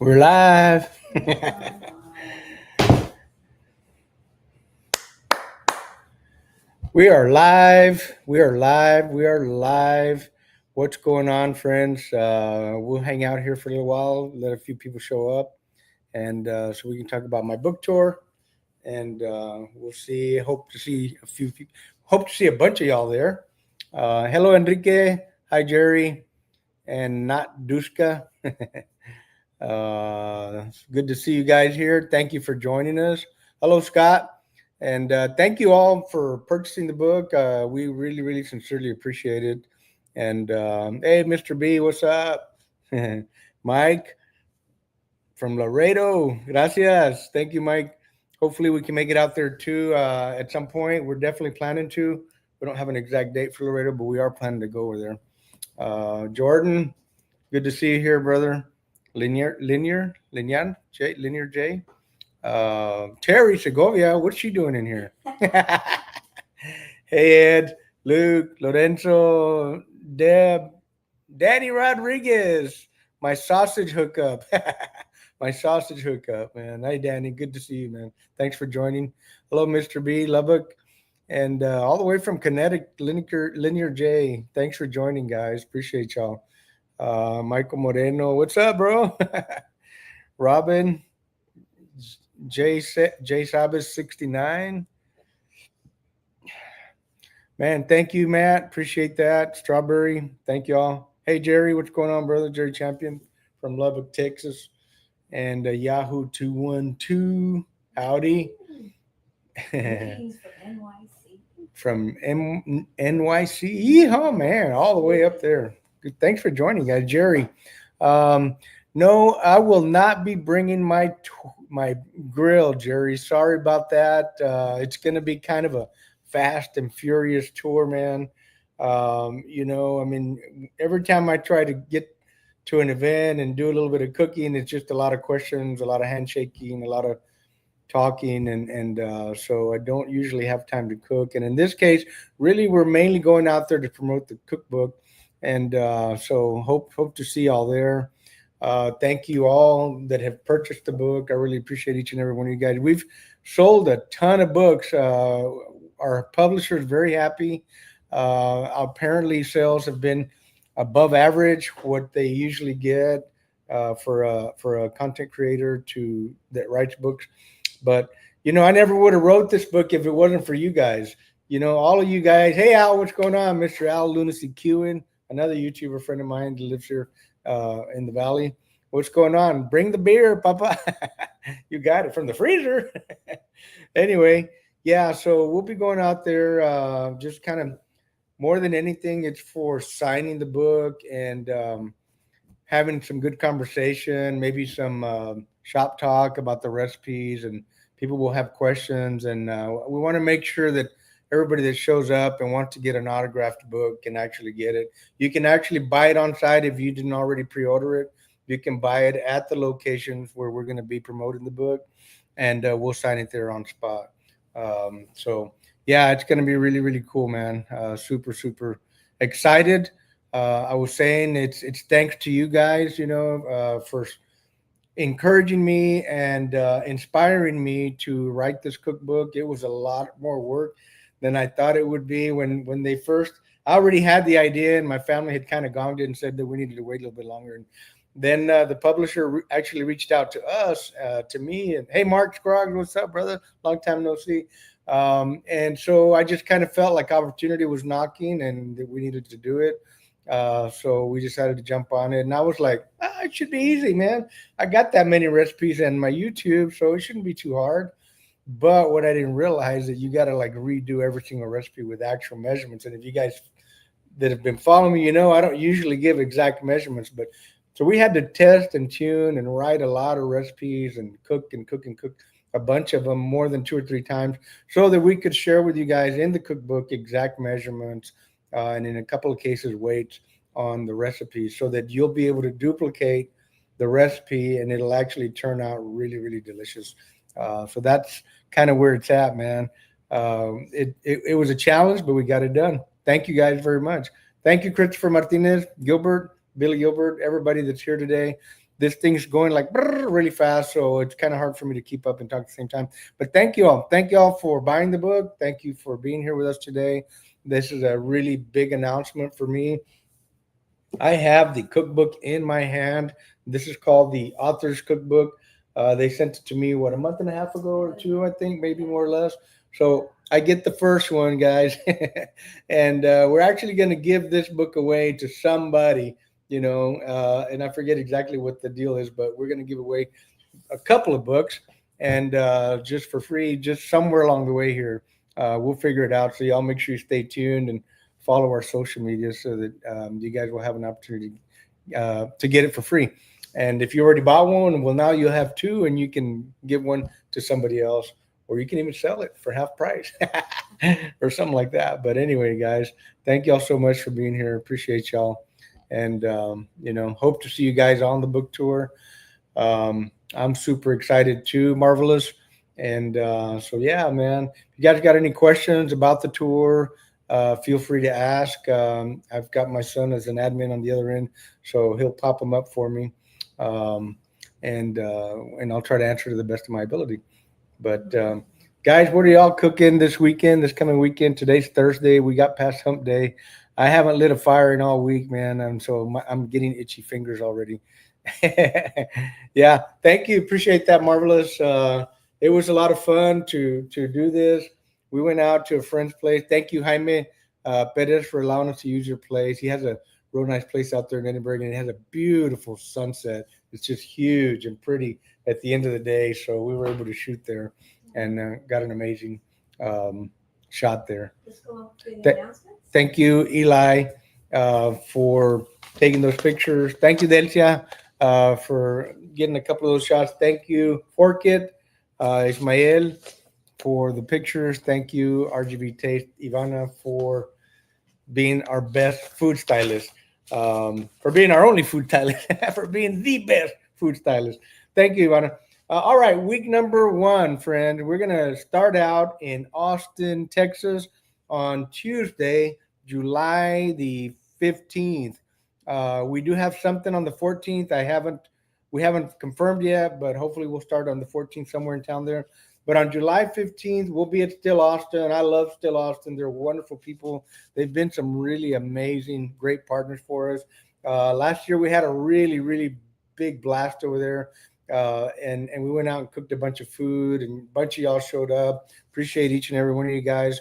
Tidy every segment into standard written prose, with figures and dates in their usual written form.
We're live. We are live. We are live. We are live. What's going on, friends? We'll hang out here for a little while, let a few people show up, and so we can talk about my book tour. And we'll see. Hope to see a few. Hope to see a bunch of y'all there. Hello, Enrique. Hi, Jerry, and not Duska. It's good to see you guys here. Thank you for joining us. Hello, Scott. And thank you all for purchasing the book. We really, really sincerely appreciate it. And hey, Mr. B, what's up? Mike from Laredo. Gracias. Thank you, Mike. Hopefully, we can make it out there too at some point. We're definitely planning to. We don't have an exact date for Laredo, but we are planning to go over there. Jordan, good to see you here, brother. Linear J. Terry Segovia, what's she doing in here? Hey, Ed, Luke, Lorenzo, Deb, Danny Rodriguez, my sausage hookup. My sausage hookup, man. Hey, Danny, good to see you, man. Thanks for joining. Hello, Mr. B, Lubbock, and all the way from Connecticut, Linear J. Thanks for joining, guys. Appreciate y'all. Michael Moreno, what's up, bro? Robin, J Sabas 69. Man, thank you, Matt. Appreciate that. Strawberry, thank y'all. Hey, Jerry, what's going on, brother? Jerry Champion from Lubbock, Texas. And Yahoo 212. Howdy. From NYC. Yeehaw, man, all the way up there. Good. Thanks for joining, guys. Jerry. No, I will not be bringing my grill, Jerry. Sorry about that. It's going to be kind of a fast and furious tour, man. I mean, every time I try to get to an event and do a little bit of cooking, it's just a lot of questions, a lot of handshaking, a lot of talking, and so I don't usually have time to cook. And in this case, really, we're mainly going out there to promote the cookbook, and so hope to see y'all there. Thank you all that have purchased the book. I really appreciate each and every one of you guys. We've sold a ton of books. Our publisher is very happy. Apparently, sales have been above average what they usually get for a content creator to that writes books. But I never would have wrote this book if it wasn't for you guys. All of you guys. Hey, Al, what's going on, Mr. Al Lunacy Kewen, another YouTuber friend of mine that lives here in the valley. What's going on? Bring the beer, Papa. You got it from the freezer. Anyway, yeah. So we'll be going out there. Just kind of more than anything, it's for signing the book and having some good conversation, maybe some shop talk about the recipes, and people will have questions. And we want to make sure that everybody that shows up and wants to get an autographed book can actually get it. You can actually buy it on site if you didn't already pre-order it. You can buy it at the locations where we're going to be promoting the book, and we'll sign it there on spot. So yeah, it's going to be really, really cool, man. Super, super excited. I was saying it's thanks to you guys, for encouraging me and inspiring me to write this cookbook. It was a lot more work than I thought it would be when they first. I already had the idea, and my family had kind of gonged it and said that we needed to wait a little bit longer. And then the publisher actually reached out to us, to me, and hey, Mark Scroggs, what's up, brother? Long time no see. And so I just kind of felt like opportunity was knocking, and that we needed to do it. So we decided to jump on it, and I was like, it should be easy, man. I got that many recipes in my YouTube, so it shouldn't be too hard. But what I didn't realize that you got to like redo every single recipe with actual measurements. And if you guys that have been following me, I don't usually give exact measurements, but so we had to test and tune and write a lot of recipes and cook a bunch of them more than 2 or 3 times so that we could share with you guys in the cookbook exact measurements and in a couple of cases weights on the recipes so that you'll be able to duplicate the recipe and it'll actually turn out really, really delicious. So that's kind of where it's at, man. It was a challenge, but we got it done. Thank you guys very much. Thank you, Christopher Martinez, Gilbert, Billy Gilbert, everybody that's here today. this thing's going like really fast, so it's kind of hard for me to keep up and talk at the same time. But thank you all for buying the book. Thank you for being here with us today. This is a really big announcement for me. I have the cookbook in my hand. This is called the Author's Cookbook. They sent it to me, what, a month and a half ago or two, I think, maybe more or less. So I get the first one, guys. And we're actually going to give this book away to somebody, and I forget exactly what the deal is, but we're going to give away a couple of books and just for free, just somewhere along the way here. We'll figure it out. So y'all make sure you stay tuned and follow our social media so that you guys will have an opportunity to get it for free. And if you already bought one, well, now you'll have two, and you can give one to somebody else, or you can even sell it for half price or something like that. But anyway, guys, thank y'all so much for being here. Appreciate y'all, and hope to see you guys on the book tour. I'm super excited too, Marvelous. And so, yeah, man, if you guys got any questions about the tour, feel free to ask. I've got my son as an admin on the other end, so he'll pop them up for me, um, and I'll try to answer to the best of my ability. But guys, what are y'all cooking this weekend? This coming weekend? Today's Thursday. We got past Hump Day. I haven't lit a fire in all week, man, and so I'm getting itchy fingers already. Yeah, thank you. Appreciate that, Marvelous. It was a lot of fun to do this. We went out to a friend's place. Thank you, Jaime Perez, for allowing us to use your place. He has a real nice place out there in Edinburgh, and it has a beautiful sunset. It's just huge and pretty at the end of the day. So we were able to shoot there and got an amazing shot there. Let's go on to the announcements. Thank you, Eli, for taking those pictures. Thank you, Delcia, for getting a couple of those shots. Thank you, Forkit, Ismael, for the pictures. Thank you, RGB Taste, Ivana, for being our best food stylist, for being our only food stylist, for being the best food stylist. Thank you, Ivana. All right, week number one, friend. We're going to start out in Austin, Texas on Tuesday, July the 15th. We do have something on the 14th. We haven't confirmed yet, but hopefully we'll start on the 14th somewhere in town there. But on July 15th, we'll be at Still Austin. I love Still Austin. They're wonderful people. They've been some really amazing, great partners for us. Last year, we had a really, really big blast over there. And we went out and cooked a bunch of food, and a bunch of y'all showed up. Appreciate each and every one of you guys.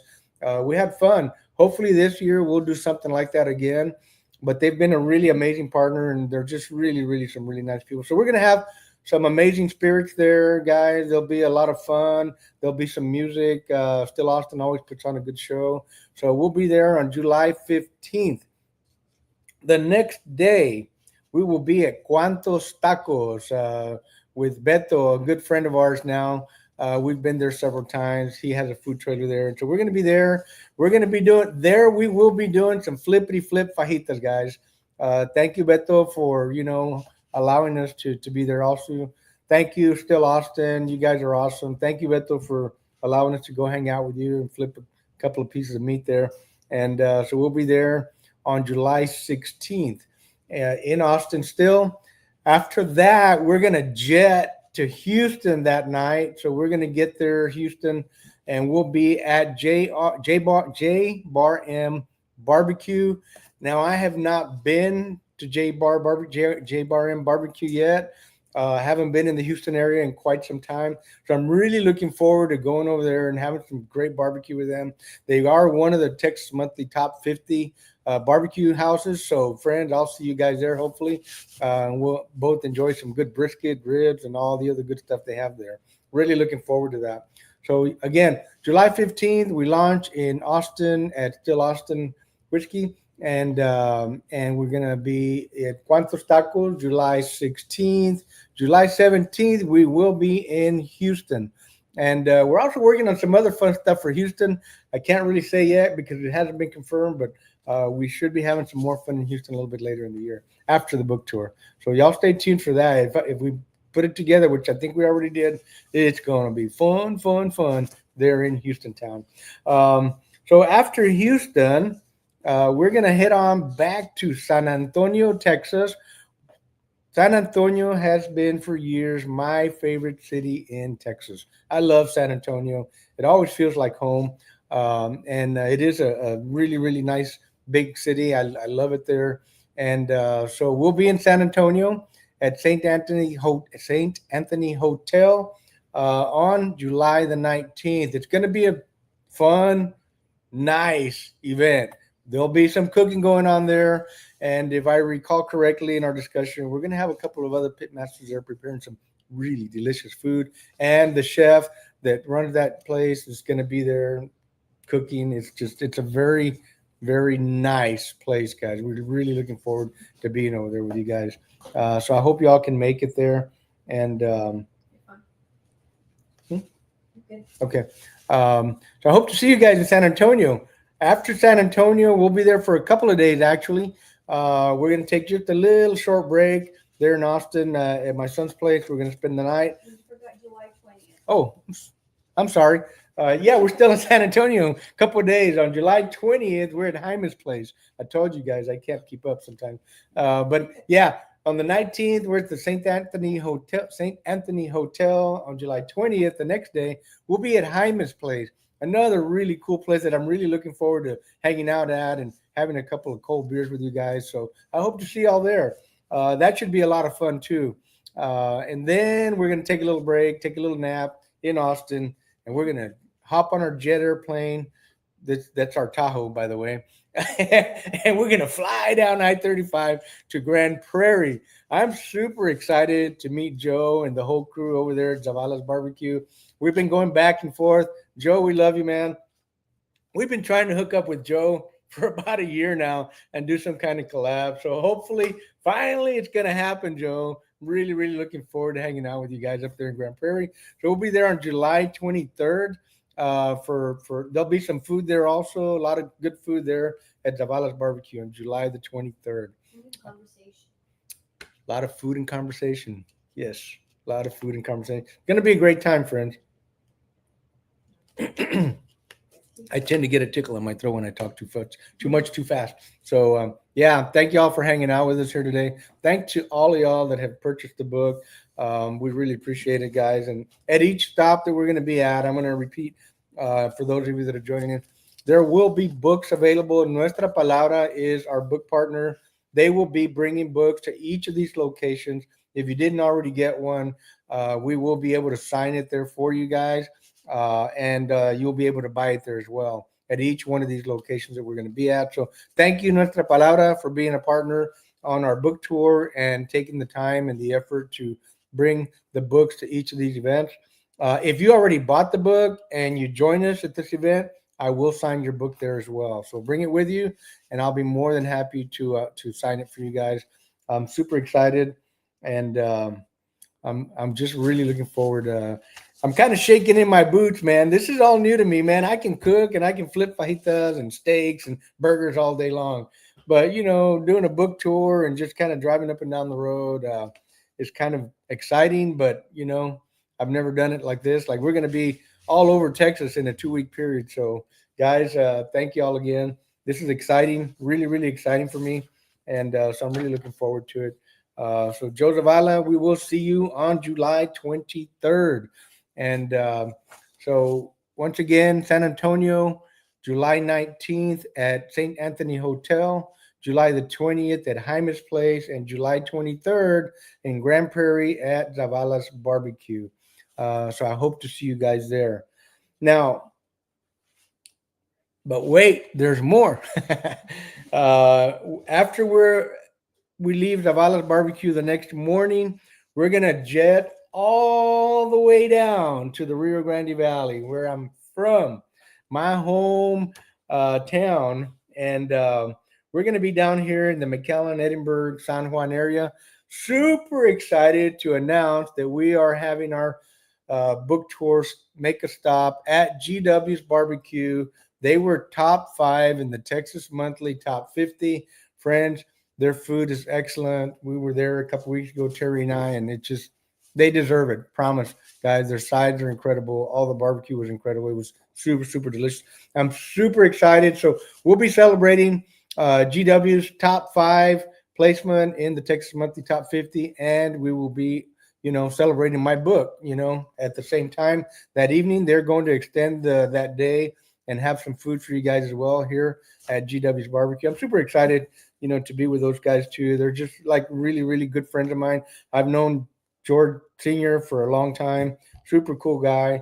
We had fun. Hopefully this year we'll do something like that again. But they've been a really amazing partner, and they're just really, really some really nice people. So we're going to have some amazing spirits there, guys. There'll be a lot of fun. There'll be some music. Still Austin always puts on a good show. So we'll be there on July 15th. The next day, we will be at Cuantos Tacos with Beto, a good friend of ours now. We've been there several times. He has a food trailer there. And so we're going to be there. We're going to be doing there. We will be doing some flippity flip fajitas, guys. Thank you, Beto, for, allowing us to be there also. Thank you, Still Austin. You guys are awesome. Thank you, Beto, for allowing us to go hang out with you and flip a couple of pieces of meat there. And so we'll be there on July 16th in Austin still. After that, we're going to jet to Houston that night. So we're going to get there, Houston, and we'll be at J Bar M Barbecue. Now, I have not been to J Bar M Barbecue yet. Haven't been in the Houston area in quite some time. So I'm really looking forward to going over there and having some great barbecue with them. They are one of the Texas Monthly Top 50 barbecue houses. So, friends, I'll see you guys there, hopefully. We'll both enjoy some good brisket, ribs, and all the other good stuff they have there. Really looking forward to that. So, again, July 15th, we launch in Austin at Still Austin Whiskey. And we're going to be at Cuantos Tacos July 16th. July 17th, we will be in Houston. And we're also working on some other fun stuff for Houston. I can't really say yet because it hasn't been confirmed, but we should be having some more fun in Houston a little bit later in the year after the book tour. So y'all stay tuned for that. If we put it together, which I think we already did, it's going to be fun there in Houston town. So after Houston, we're going to head on back to San Antonio, Texas. San Antonio has been for years my favorite city in Texas. I love San Antonio. It always feels like home. And it is a really, really nice big city. I love it there. And so we'll be in San Antonio at St. Anthony Hotel on July the 19th. It's going to be a fun, nice event. There'll be some cooking going on there. And if I recall correctly in our discussion, we're going to have a couple of other pitmasters there preparing some really delicious food. And the chef that runs that place is going to be there cooking. It's a very, very nice place, guys. We're really looking forward to being over there with you guys. So I hope y'all can make it there. And okay. So I hope to see you guys in San Antonio. After San Antonio, we'll be there for a couple of days actually. We're going to take just a little short break there in Austin at my son's place. We're going to spend the night. You forgot July 20th. Oh, I'm sorry. Yeah, we're still in San Antonio. A couple of days on July 20th. We're at Hyman's place. I told you guys I can't keep up sometimes. But yeah, on the 19th, we're at the St. Anthony Hotel on July 20th. The next day, we'll be at Hyman's place. Another really cool place that I'm really looking forward to hanging out at and having a couple of cold beers with you guys. So I hope to see y'all there. That should be a lot of fun too. And then we're going to take a little break, take a little nap in Austin, and we're going to hop on our jet airplane. That's our Tahoe, by the way. And we're going to fly down I-35 to Grand Prairie. I'm super excited to meet Joe and the whole crew over there at Zavala's Barbecue. We've been going back and forth. Joe, we love you, man. We've been trying to hook up with Joe for about a year now and do some kind of collab. So hopefully, finally, it's going to happen, Joe. Really, really looking forward to hanging out with you guys up there in Grand Prairie. So we'll be there on July 23rd. For there'll be some food there also. A lot of good food there at Zavala's Barbecue on July the 23rd. Food and conversation. A lot of food and conversation. Yes, a lot of food and conversation. It's going to be a great time, friends. I tend to get a tickle in my throat when I talk too much, too fast. So yeah, thank y'all for hanging out with us here today. Thanks to all of y'all that have purchased the book. We really appreciate it, guys. And at each stop that we're going to be at, I'm going to repeat for those of you that are joining in. There will be books available. Nuestra Palabra is our book partner. They will be bringing books to each of these locations. If you didn't already get one, we will be able to sign it there for you guys. And you'll be able to buy it there as well at each one of these locations that we're going to be at. So thank you, Nuestra Palabra, for being a partner on our book tour and taking the time and the effort to bring the books to each of these events. If you already bought the book and you join us at this event, I will sign your book there as well. So bring it with you, and I'll be more than happy to sign it for you guys. I'm super excited, and I'm just really looking forward. I'm kind of shaking in my boots, man. This is all new to me, man. I can cook and I can flip fajitas and steaks and burgers all day long. But, doing a book tour and just kind of driving up and down the road is kind of exciting. But, I've never done it like this. Like, we're going to be all over Texas in a 2-week period. So, guys, thank you all again. This is exciting, really, really exciting for me. And so I'm really looking forward to it. So, Joe Zavala, we will see you on July 23rd. And so once again, San Antonio, July 19th at St. Anthony Hotel, July the 20th at Jaime's Place, and July 23rd in Grand Prairie at Zavala's Barbecue. So I hope to see you guys there. Now, but wait, there's more. After we leave Zavala's Barbecue the next morning, we're going to jet all the way down to the Rio Grande Valley, where I'm from, my home town. And we're going to be down here in the McAllen, Edinburgh, San Juan area. Super excited to announce that we are having our book tour make a stop at GW's Barbecue. They were top 5 in the Texas Monthly Top 50. Friends, their food is excellent. We were there a couple weeks ago, Terry and I, and they deserve it. Promise, guys. Their sides are incredible. All the barbecue was incredible. It was super, super delicious. I'm super excited. So we'll be celebrating GW's top 5 placement in the Texas Monthly Top 50, and we will be, celebrating my book. At the same time that evening, they're going to extend that day and have some food for you guys as well here at GW's Barbecue. I'm super excited, to be with those guys too. They're just like really, really good friends of mine. I've known George Sr. for a long time. Super cool guy.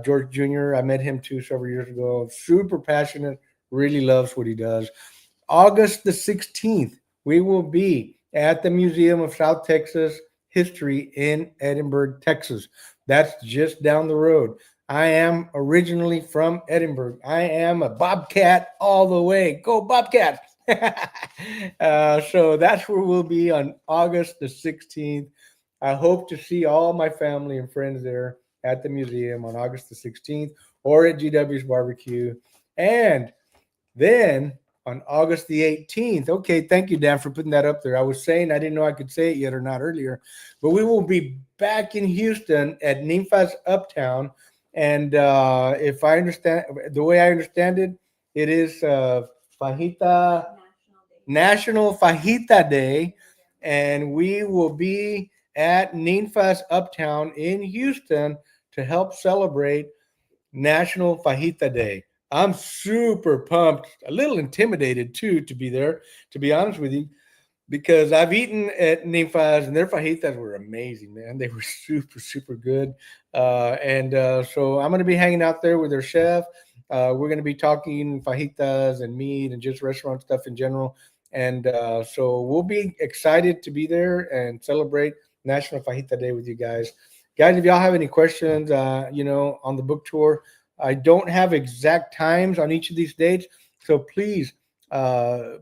George Jr., I met him too several years ago. Super passionate, really loves what he does. August the 16th, we will be at the Museum of South Texas History in Edinburgh, Texas. That's just down the road. I am originally from Edinburgh. I am a Bobcat all the way. Go Bobcats! So that's where we'll be on August the 16th. I hope to see all my family and friends there at the museum on August the 16th or at GW's Barbecue. And then on August the 18th, okay, thank you, Dan, for putting that up there. I was saying I didn't know I could say it yet or not earlier, but we will be back in Houston at Ninfa's Uptown. And if I understand, the way I understand it, it is Fajita National Fajita Day, and we will be at Ninfa's Uptown in Houston to help celebrate National Fajita Day. I'm super pumped, a little intimidated too to be there, to be honest with you, because I've eaten at Ninfa's and their fajitas were amazing, man. They were super, super good. And so I'm going to be hanging out there with their chef. We're going to be talking fajitas and meat and just restaurant stuff in general. And so we'll be excited to be there and celebrate National Fajita Day with you guys. Guys, if y'all have any questions, on the book tour, I don't have exact times on each of these dates. So please, uh,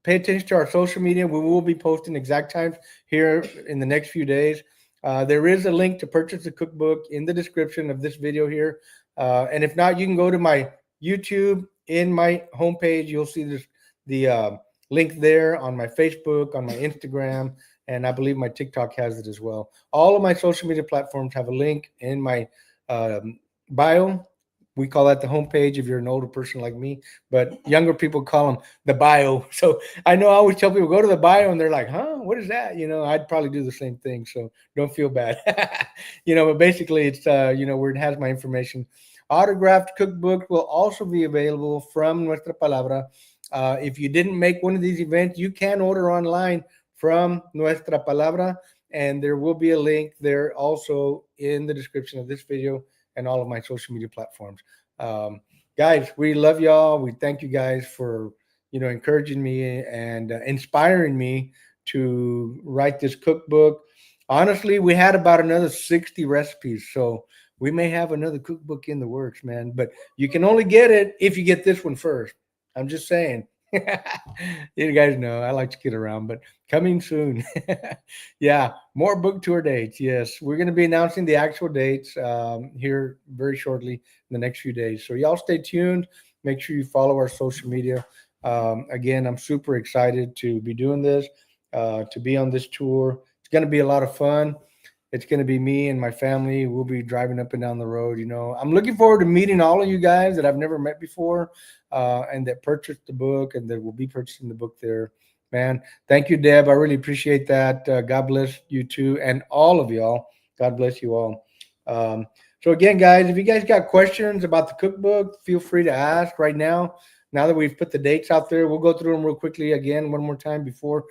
pay attention to our social media. We will be posting exact times here in the next few days. There is a link to purchase the cookbook in the description of this video here. And if not, you can go to my YouTube in my homepage. You'll see the link there on my Facebook, on my Instagram, and I believe my TikTok has it as well. All of my social media platforms have a link in my bio. We call that the homepage if you're an older person like me, but younger people call them the bio. So I know I always tell people go to the bio, and they're like, "Huh? What is that?" I'd probably do the same thing. So don't feel bad. But basically, it's where it has my information. Autographed cookbook will also be available from Nuestra Palabra. If you didn't make one of these events, you can order online from Nuestra Palabra, and there will be a link there also in the description of this video and all of my social media platforms. Guys, we love y'all. We thank you guys for encouraging me and inspiring me to write this cookbook. Honestly, we had about another 60 recipes, so we may have another cookbook in the works, man. But you can only get it if you get this one first. I'm just saying. You guys know I like to kid around, but coming soon. Yeah, more book tour dates. Yes, we're going to be announcing the actual dates here very shortly in the next few days. So y'all stay tuned. Make sure you follow our social media. Again, I'm super excited to be doing this, to be on this tour. It's going to be a lot of fun. It's going to be me and my family. We'll be driving up and down the road. I'm looking forward to meeting all of you guys that I've never met before, and that purchased the book and that will be purchasing the book there. Man, thank you, Deb. I really appreciate that. God bless you too, and all of y'all. God bless you all. So again, guys, if you guys got questions about the cookbook, feel free to ask right now. Now that we've put the dates out there, we'll go through them real quickly again one more time before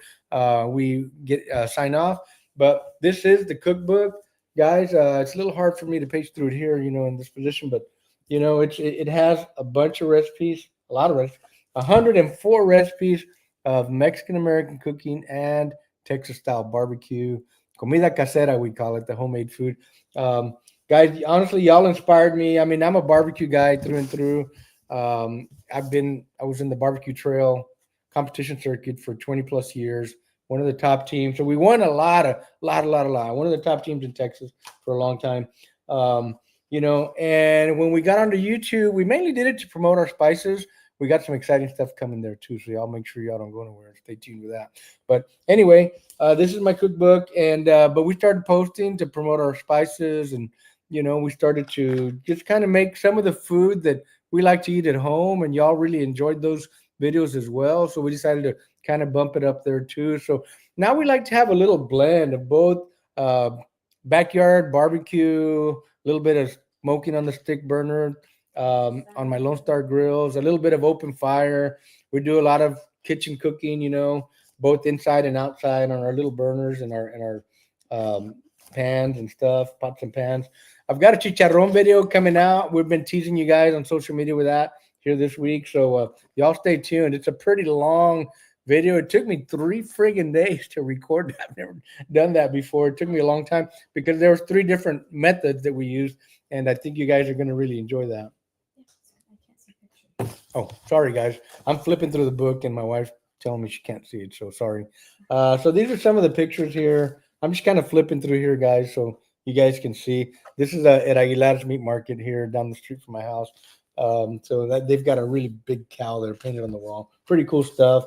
we get sign off. But this is the cookbook, guys. It's a little hard for me to page through it here, in this position, but it has a bunch of recipes, a lot of recipes, 104 recipes of Mexican American cooking and Texas style barbecue, comida casera, we call it, the homemade food. Guys, honestly, y'all inspired me. I mean, I'm a barbecue guy through and through. I was in the barbecue trail competition circuit for 20 plus years, one of the top teams. So we won a lot. One of the top teams in Texas for a long time. And when we got onto YouTube, we mainly did it to promote our spices. We got some exciting stuff coming there too. So y'all make sure y'all don't go anywhere. Stay tuned with that. But anyway, this is my cookbook, and but we started posting to promote our spices, and we started to just kind of make some of the food that we like to eat at home, and y'all really enjoyed those videos as well. So we decided to kind of bump it up there too. So now we like to have a little blend of both uh, backyard barbecue, a little bit of smoking on the stick burner, on my Lone Star grills, a little bit of open fire. We do a lot of kitchen cooking, both inside and outside on our little burners and our pans and stuff, pots and pans. I've got a chicharron video coming out. We've been teasing you guys on social media with that here this week, so y'all stay tuned. It's a pretty long video. It took me 3 friggin' days to record that. I've never done that before. It took me a long time because there was 3 different methods that we used, and I think you guys are going to really enjoy that. Oh, sorry, guys. I'm flipping through the book, and my wife's telling me she can't see it, so sorry. So these are some of the pictures here. I'm just kind of flipping through here, guys, so you guys can see. This is at Aguilar's Meat Market here down the street from my house. So that they've got a really big cow there painted on the wall. Pretty cool stuff.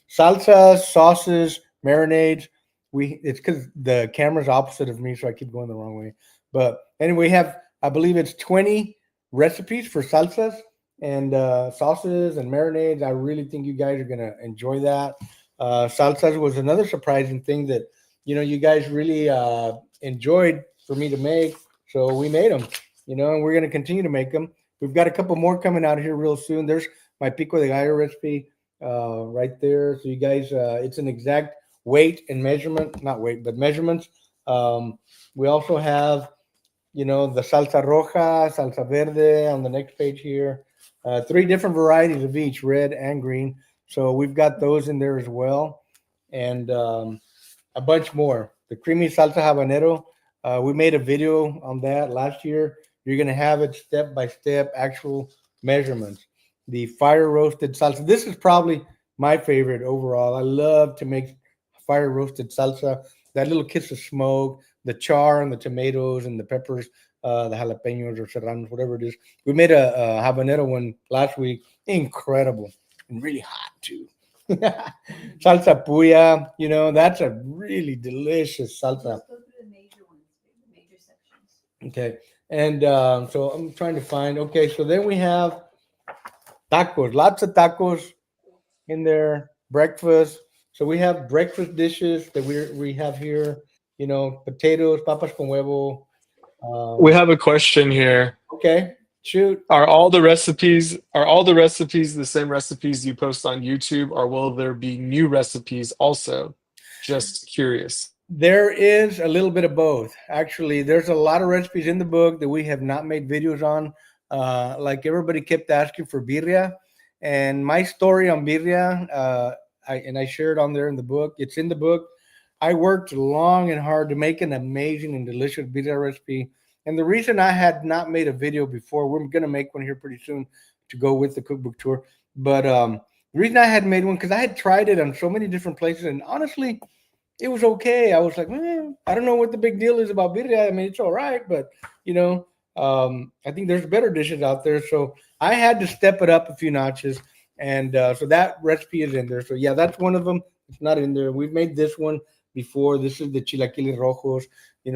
Salsas, sauces, marinades. It's because the camera's opposite of me, so I keep going the wrong way. But anyway, we have, I believe it's 20 recipes for salsas and sauces and marinades. I really think you guys are gonna enjoy that. Salsas was another surprising thing that you guys really enjoyed for me to make, so we made them. And we're gonna continue to make them. We've got a couple more coming out here real soon. There's my pico de gallo recipe right there. So you guys, it's an exact weight and measurement, not weight, but measurements. We also have, the salsa roja, salsa verde on the next page here. 3 different varieties of each, red and green. So we've got those in there as well. And a bunch more. The creamy salsa habanero. We made a video on that last year. You're going to have it step by step, actual measurements. The fire roasted salsa. This is probably my favorite overall. I love to make fire roasted salsa. That little kiss of smoke, the char and the tomatoes and the peppers, the jalapenos or serranos, whatever it is. We made a habanero one last week. Incredible and really hot too. Salsa puya, that's a really delicious salsa. Just go through the major ones, the major sections. Okay. And so I'm trying to find. Okay, so then we have tacos, lots of tacos in there. Breakfast. So we have breakfast dishes that we have here. Potatoes, papas con huevo. We have a question here. Okay, shoot. Are all the recipes the same recipes you post on YouTube, or will there be new recipes also? Just curious. There is a little bit of both. Actually, there's a lot of recipes in the book that we have not made videos on. Like everybody kept asking for birria, and my story on birria, I shared on there in the book. It's in the book. I worked long and hard to make an amazing and delicious birria recipe. And the reason I had not made a video before, we're going to make one here pretty soon to go with the cookbook tour. But the reason I hadn't made one, because I had tried it on so many different places, and honestly, it was okay. I was like, I don't know what the big deal is about birria. I mean, it's all right, but I think there's better dishes out there. So I had to step it up a few notches, and so that recipe is in there. So yeah, that's one of them. It's not in there. We've made this one before. This is the chilaquiles rojos.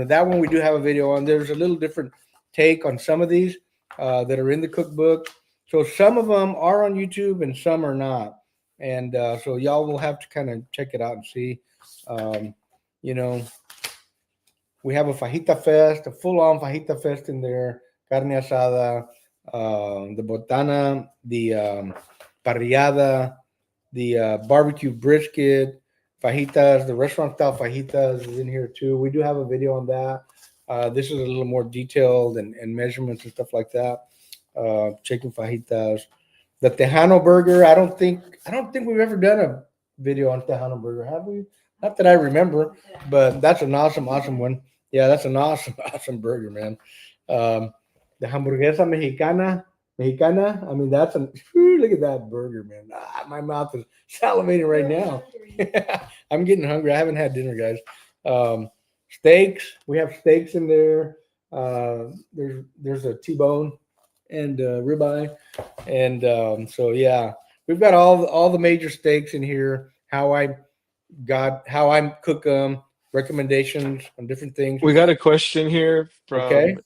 That one we do have a video on. There's a little different take on some of these that are in the cookbook. So some of them are on YouTube and some are not. And so y'all will have to kind of check it out and see. We have a fajita fest, a full-on fajita fest in there, carne asada, the botana, the parrillada, the barbecue brisket, fajitas, the restaurant-style fajitas is in here too. We do have a video on that. This is a little more detailed and measurements and stuff like that. Chicken fajitas, the Tejano burger. I don't think we've ever done a video on Tejano burger, have we? Not that I remember, but that's an awesome one. Yeah, that's an awesome burger, man. The hamburguesa mexicana. I mean, look at that burger, man. My mouth is salivating right now. I'm getting hungry. I haven't had dinner, guys. Steaks. We have steaks in there. There's a T-bone and ribeye, and so yeah, we've got all the major steaks in here. How I cook them, recommendations on different things. We got a question here from Okay.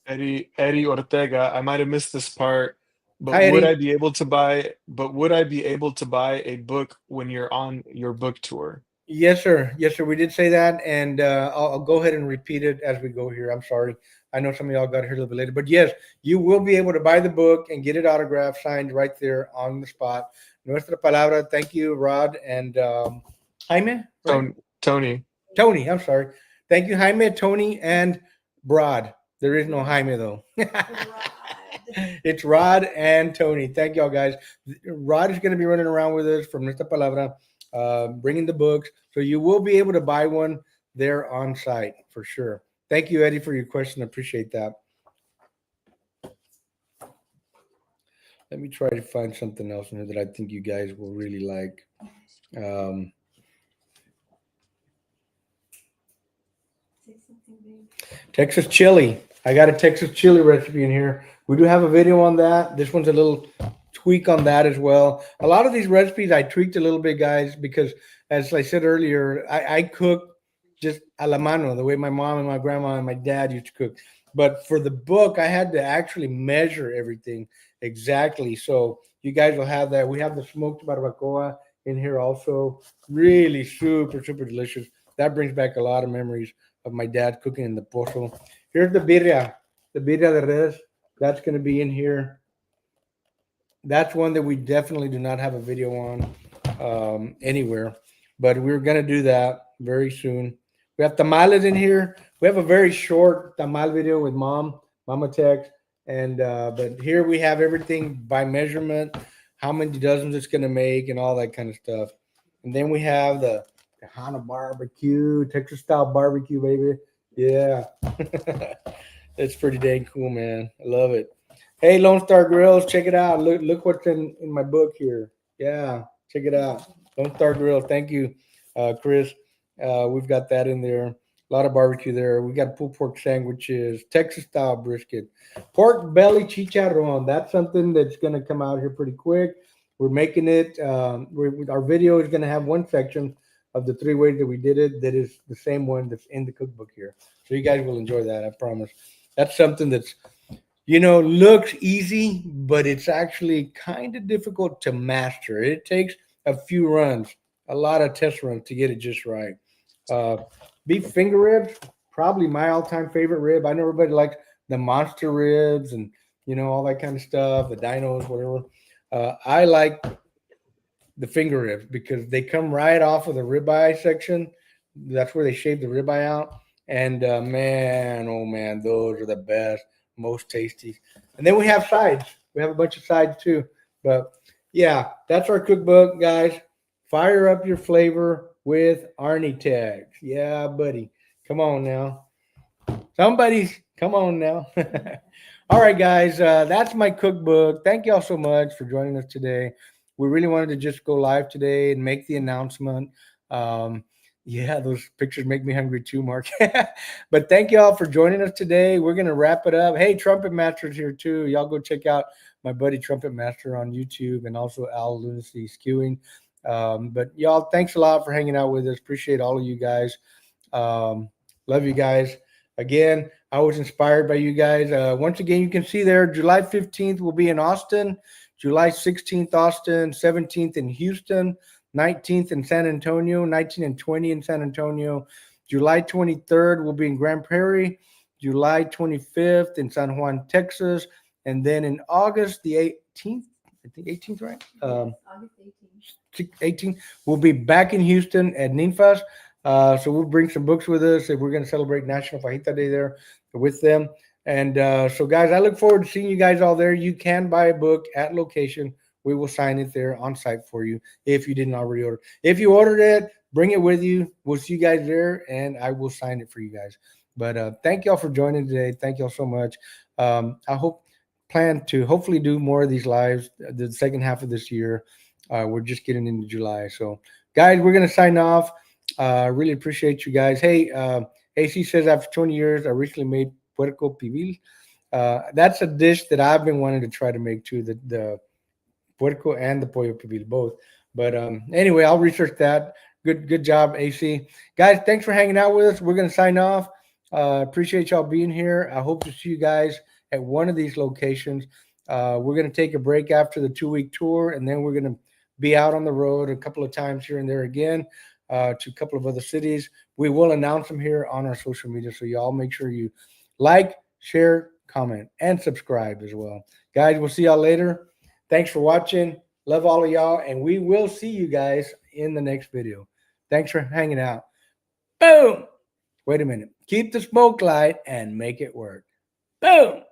Eddie Ortega. I might have missed this part, But Hi, would I Eddie. be able to buy? But would I be able to buy a book when you're on your book tour? Yes, sir. Yes, sir. We did say that, and I'll go ahead and repeat it as we go here. I'm sorry. I know some of y'all got here a little bit later, but yes, you will be able to buy the book and get it autographed, signed right there on the spot. Nuestra palabra. Thank you, Rod and Jaime. Right? Tony. Tony. I'm sorry. Thank you, Jaime, Tony, and Brod. There is no Jaime though. Rod. It's Rod and Tony. Thank y'all guys. Rod is going to be running around with us from Nuestra Palabra, bringing the books. So you will be able to buy one there on site for sure. Thank you, Eddie, for your question. I appreciate that. Let me try to find something else in here that I think you guys will really like. Um, Say something big. Texas chili. I got a Texas chili recipe in here. We do have a video on that. This one's a little tweak on that as well. A lot of these recipes I tweaked a little bit, guys, because as I said earlier, I cook just a la mano, the way my mom and my grandma and my dad used to cook. But for the book, I had to actually measure everything exactly. So you guys will have that. We have the smoked barbacoa in here also. Really super, super delicious. That brings back a lot of memories of my dad cooking in the pozo. Here's the birria de res. That's going to be in here. That's one that we definitely do not have a video on anywhere, but we're going to do that very soon. We have tamales in here. We have a very short tamal video with Mama Tex, and but here we have everything by measurement, how many dozens it's going to make, and all that kind of stuff. And then we have the Tejano barbecue, Texas style barbecue, baby. Yeah, it's pretty dang cool, man. I love it. Hey, Lone Star Grills, check it out. Look what's in my book here. Yeah, check it out. Lone Star Grill. Thank you, Chris. We've got that in there. A lot of barbecue there. We got pulled pork sandwiches, Texas style brisket, pork belly chicharron. That's something that's going to come out here pretty quick. We're making it. Our video is going to have one section of the three ways that we did it that is the same one that's in the cookbook here. So you guys will enjoy that. I promise. That's something that's looks easy, but it's actually kind of difficult to master. It takes a few runs, a lot of test runs to get it just right. Uh, Beef finger ribs, probably my all-time favorite rib. I know everybody likes the monster ribs and all that kind of stuff, the dinos, whatever. I like the finger ribs because they come right off of the ribeye section. That's where they shave the ribeye out. And man, oh man, those are the best, most tasty. And then we have sides. We have a bunch of sides too. But yeah, that's our cookbook, guys. Fire up your flavor with ArnieTex. Yeah, buddy. Come on now. Somebody's come on now. All right, guys. That's my cookbook. Thank y'all so much for joining us today. We really wanted to just go live today and make the announcement. Um, yeah, those pictures make me hungry too, Mark. But thank y'all for joining us today. We're gonna wrap it up. Hey, Trumpet Master's here too. Y'all go check out my buddy Trumpet Master on YouTube and also Al Lunacy Skewing. But y'all, thanks a lot for hanging out with us. Appreciate all of you guys. Love you guys. Again, I was inspired by you guys. Once again, you can see there, July 15th will be in Austin, July 16th, Austin, 17th in Houston, 19th in San Antonio, 19 and 20 in San Antonio. July 23rd will be in Grand Prairie, July 25th in San Juan, Texas. And then in August, the 18th, I think 18th, right? August 18th. 18th, we'll be back in Houston at Ninfas. So we'll bring some books with us if we're going to celebrate National Fajita Day there with them. And so, guys, I look forward to seeing you guys all there. You can buy a book at location. We will sign it there on site for you if you didn't already order. If you ordered it, bring it with you. We'll see you guys there, and I will sign it for you guys. But thank y'all for joining today. Thank y'all so much. I plan to hopefully do more of these lives the second half of this year. We're just getting into July. So, guys, we're going to sign off. Really appreciate you guys. Hey, AC says after 20 years, I recently made puerco pibil. That's a dish that I've been wanting to try to make too, the puerco and the pollo pibil, both. But anyway, I'll research that. Good job, AC. Guys, thanks for hanging out with us. We're going to sign off. Appreciate y'all being here. I hope to see you guys at one of these locations. We're going to take a break after the 2-week tour, and then we're going to be out on the road a couple of times here and there again to a couple of other cities. We will announce them here on our social media, so y'all make sure you like, share, comment, and subscribe as well. Guys, we'll see y'all later. Thanks for watching. Love all of y'all, and we will see you guys in the next video. Thanks for hanging out. Boom. Wait a minute. Keep the smoke light and make it work. Boom.